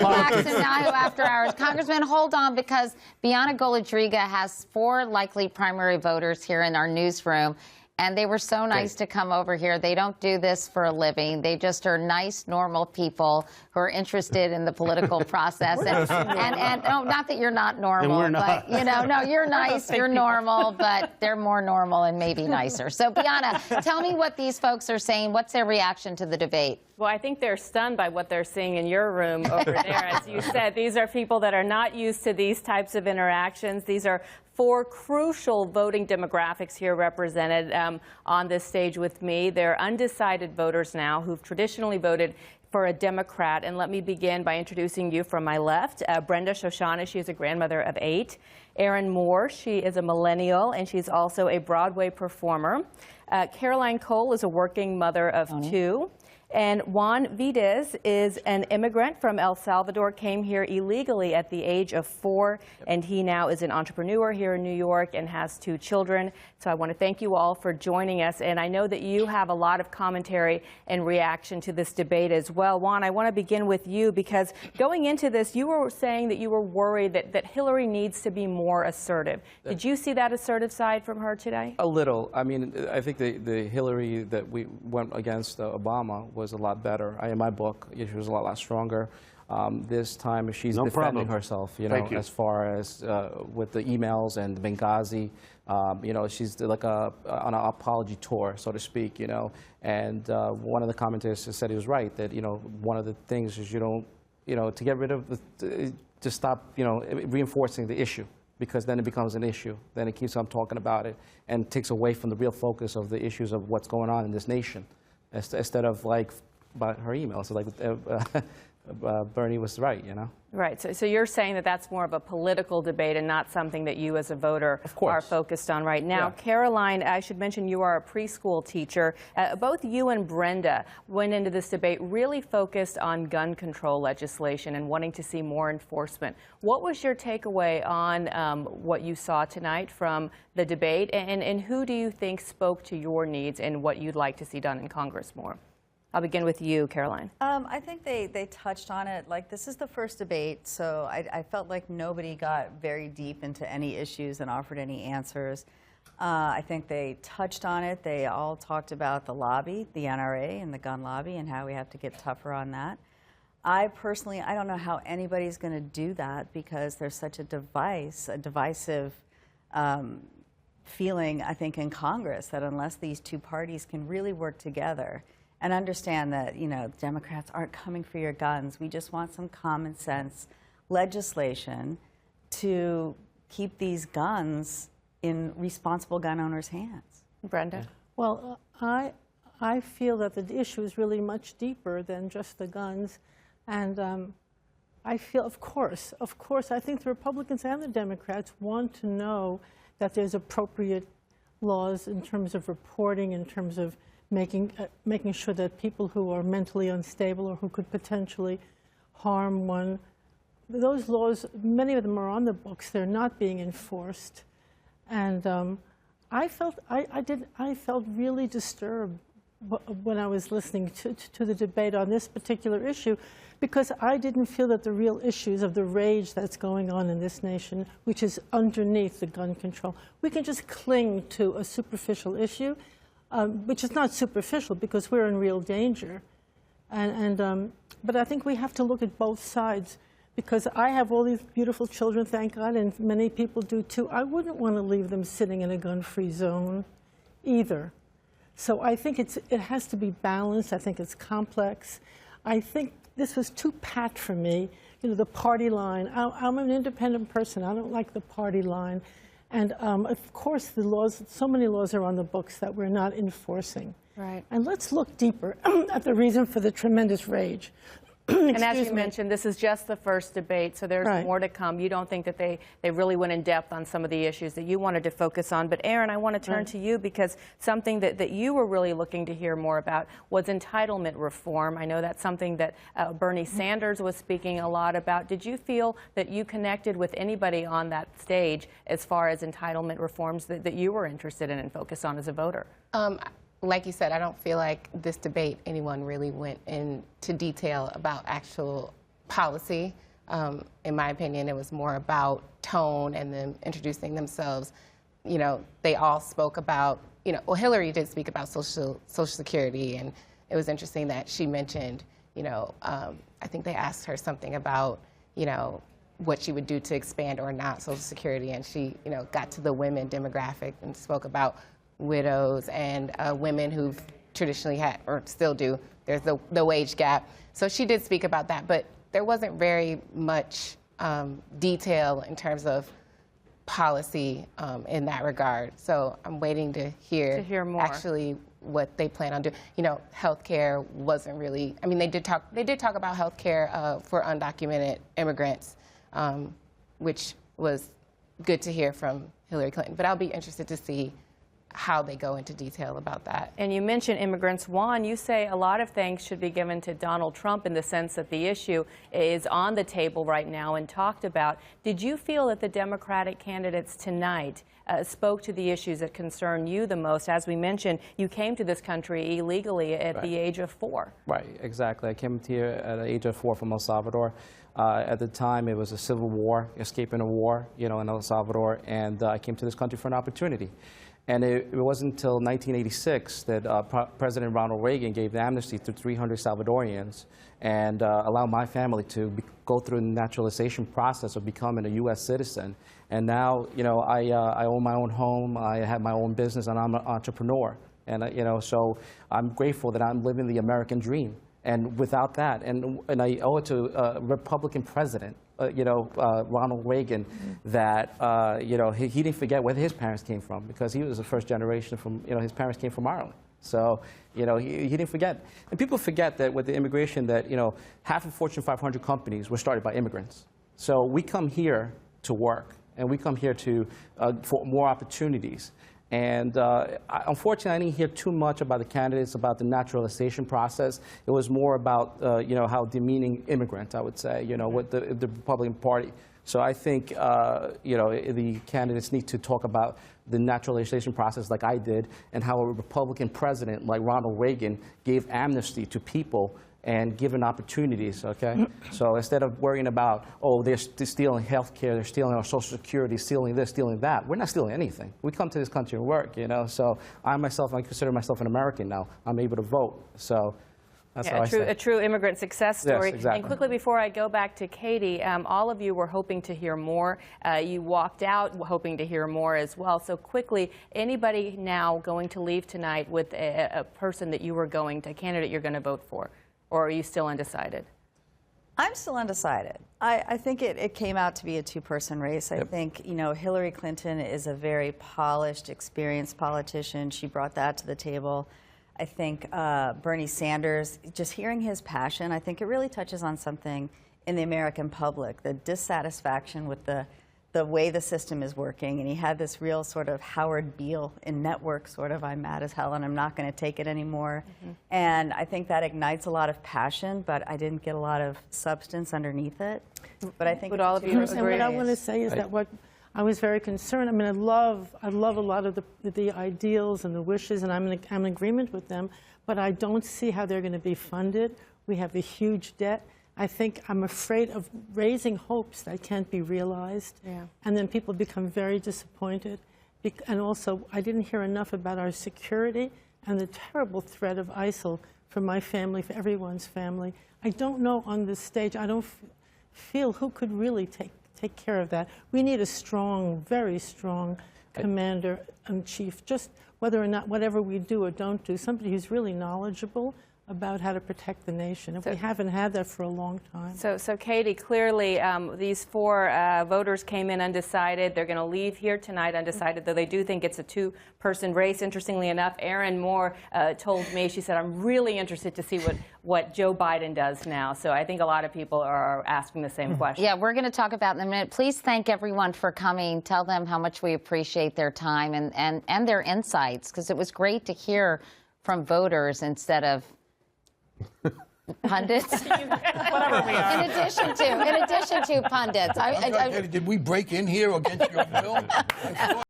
TECHACS and Yahoo After Hours. Congressman, hold on, because Bianna Golodryga has 4 likely primary voters here in our newsroom. And they were so nice to come over here. They don't do this for a living. They just are nice, normal people who are interested in the political process. And no, not that you're not normal, but, you know, no, you're nice, you're normal, but they're more normal and maybe nicer. So, Bianna, tell me what these folks are saying. What's their reaction to the debate? Well, I think they're stunned by what they're seeing in your room over there. As you said, these are people that are not used to these types of interactions. These are 4 crucial voting demographics here represented on this stage with me. They're undecided voters now who've traditionally voted for a Democrat. And let me begin by introducing you from my left. Brenda Shoshana, she is a grandmother of 8. Erin Moore, she is a millennial, and she's also a Broadway performer. Caroline Cole is a working mother of 2. And Juan Vides is an immigrant from El Salvador, came here illegally at the age of 4, and he now is an entrepreneur here in New York and has 2 children. So I want to thank you all for joining us, and I know that you have a lot of commentary and reaction to this debate as well. Juan, I want to begin with you, because going into this, you were saying that you were worried that Hillary needs to be more assertive. Did you see that assertive side from her today? A little. I mean, I think the Hillary that we went against Obama was a lot better. In my book, she was a lot stronger. This time, she's defending herself, you know, as far as with the emails and Benghazi. You know, she's like on an apology tour, so to speak, you know. And one of the commentators said he was right, that, you know, one of the things is you don't, you know, to get rid of, to stop, you know, reinforcing the issue, because then it becomes an issue. Then it keeps on talking about it and takes away from the real focus of the issues of what's going on in this nation. Instead of, like, about her emails. So, like, Bernie was right, you know? Right. So you're saying that that's more of a political debate and not something that you as a voter are focused on right now. Yeah. Caroline, I should mention you are a preschool teacher. Both you and Brenda went into this debate really focused on gun control legislation and wanting to see more enforcement. What was your takeaway on what you saw tonight from the debate, and who do you think spoke to your needs and what you'd like to see done in Congress more? I'll begin with you, Caroline. I think they touched on it. Like, this is the first debate, so I felt like nobody got very deep into any issues and offered any answers. I think they touched on it. They all talked about the lobby, the NRA and the gun lobby, and how we have to get tougher on that. I personally, I don't know how anybody's going to do that, because there's such a divisive feeling, I think, in Congress, that unless these 2 parties can really work together and understand that, you know, Democrats aren't coming for your guns. We just want some common sense legislation to keep these guns in responsible gun owners' hands. Brenda? Well, I feel that the issue is really much deeper than just the guns. And I feel, of course, I think the Republicans and the Democrats want to know that there's appropriate laws in terms of reporting, in terms of making sure that people who are mentally unstable or who could potentially harm one, those laws, many of them are on the books. They're not being enforced. And I felt really disturbed when I was listening to the debate on this particular issue, because I didn't feel that the real issues of the rage that's going on in this nation, which is underneath the gun control, we can just cling to a superficial issue, which is not superficial, because we're in real danger. But I think we have to look at both sides, because I have all these beautiful children, thank God, and many people do too. I wouldn't want to leave them sitting in a gun-free zone either. So I think it has to be balanced. I think it's complex. I think this was too pat for me, you know, the party line. I'm an independent person. I don't like the party line. And of course, the laws, so many laws are on the books that we're not enforcing. Right. And let's look deeper at the reason for the tremendous rage. And as you mentioned, this is just the first debate, so there's more to come. You don't think that they really went in depth on some of the issues that you wanted to focus on. But Erin, I want to turn to you, because something that you were really looking to hear more about was entitlement reform. I know that's something that Bernie Sanders was speaking a lot about. Did you feel that you connected with anybody on that stage as far as entitlement reforms that you were interested in and focused on as a voter? Like you said, I don't feel like this debate anyone really went into detail about actual policy. In my opinion, it was more about tone and them introducing themselves. You know, they all spoke about, you know, well, Hillary did speak about Social Security, and it was interesting that she mentioned, you know, I think they asked her something about, you know, what she would do to expand or not Social Security, and she, you know, got to the women demographic and spoke about widows and women who've traditionally had, or still do, there's the wage gap. So she did speak about that, but there wasn't very much detail in terms of policy in that regard. So I'm waiting to hear more. Actually what they plan on doing. You know, healthcare wasn't really, I mean, they did talk about healthcare for undocumented immigrants, which was good to hear from Hillary Clinton. But I'll be interested to see how they go into detail about that. And you mentioned immigrants. Juan, you say a lot of thanks should be given to Donald Trump in the sense that the issue is on the table right now and talked about. Did you feel that the Democratic candidates tonight spoke to the issues that concern you the most? As we mentioned, you came to this country illegally at the age of 4. Right, exactly. I came here at the age of 4 from El Salvador. At the time, it was a civil war, escaping a war, you know, in El Salvador, and I came to this country for an opportunity. And it wasn't until 1986 that President Ronald Reagan gave amnesty to 300 Salvadorians and allowed my family to go through the naturalization process of becoming a U.S. citizen. And now, you know, I own my own home, I have my own business, and I'm an entrepreneur. And, you know, so I'm grateful that I'm living the American dream. And without that, and I owe it to a Republican president, you know, Ronald Reagan, that, you know, he didn't forget where his parents came from, because he was the first generation from, you know, his parents came from Ireland. So, you know, he didn't forget. And people forget that with the immigration that, you know, half of Fortune 500 companies were started by immigrants. So we come here to work, and we come here to, for more opportunities. And unfortunately, I didn't hear too much about the candidates, about the naturalization process. It was more about, you know, how demeaning immigrants, I would say, you know, with the Republican Party. So I think, you know, the candidates need to talk about the naturalization process like I did, and how a Republican president like Ronald Reagan gave amnesty to people and given opportunities, okay? So instead of worrying about, oh, they're stealing health care, they're stealing our Social Security, stealing this, stealing that, we're not stealing anything. We come to this country and work, you know? So I consider myself an American now. I'm able to vote, so that's how I say. A true immigrant success story. Yes, exactly. And quickly before I go back to Katie, all of you were hoping to hear more. You walked out hoping to hear more as well. So quickly, anybody now going to leave tonight with a person that you were going to, a candidate you're going to vote for? Or are you still undecided? I'm still undecided. I think it came out to be a two-person race. I think, you know, Hillary Clinton is a very polished, experienced politician. She brought that to the table. I think Bernie Sanders, just hearing his passion, I think it really touches on something in the American public, the dissatisfaction with the way the system is working. And he had this real sort of Howard Beale in Network sort of, I'm mad as hell and I'm not going to take it anymore. And I think that ignites a lot of passion, but I didn't get a lot of substance underneath it. But I think would all of you agree? And what I want to say is that what I was very concerned. I mean, I love a lot of the ideals and the wishes, and I'm in agreement with them, but I don't see how they're going to be funded. We have a huge debt. I think I'm afraid of raising hopes that can't be realized, and then people become very disappointed. And also, I didn't hear enough about our security and the terrible threat of ISIL for my family, for everyone's family. I don't know on this stage, I don't feel who could really take care of that. We need a strong, very strong commander-in-chief, just whether or not whatever we do or don't do, somebody who's really knowledgeable about how to protect the nation. And we haven't had that for a long time. So Katie, clearly these 4 voters came in undecided. They're going to leave here tonight undecided, though they do think it's a two-person race. Interestingly enough, Erin Moore told me, she said, I'm really interested to see what Joe Biden does now. So I think a lot of people are asking the same question. Yeah, we're going to talk about it in a minute. Please thank everyone for coming. Tell them how much we appreciate their time and their insights, because it was great to hear from voters instead of pundits. Whatever we are. In addition to pundits. Did we break in here against your will?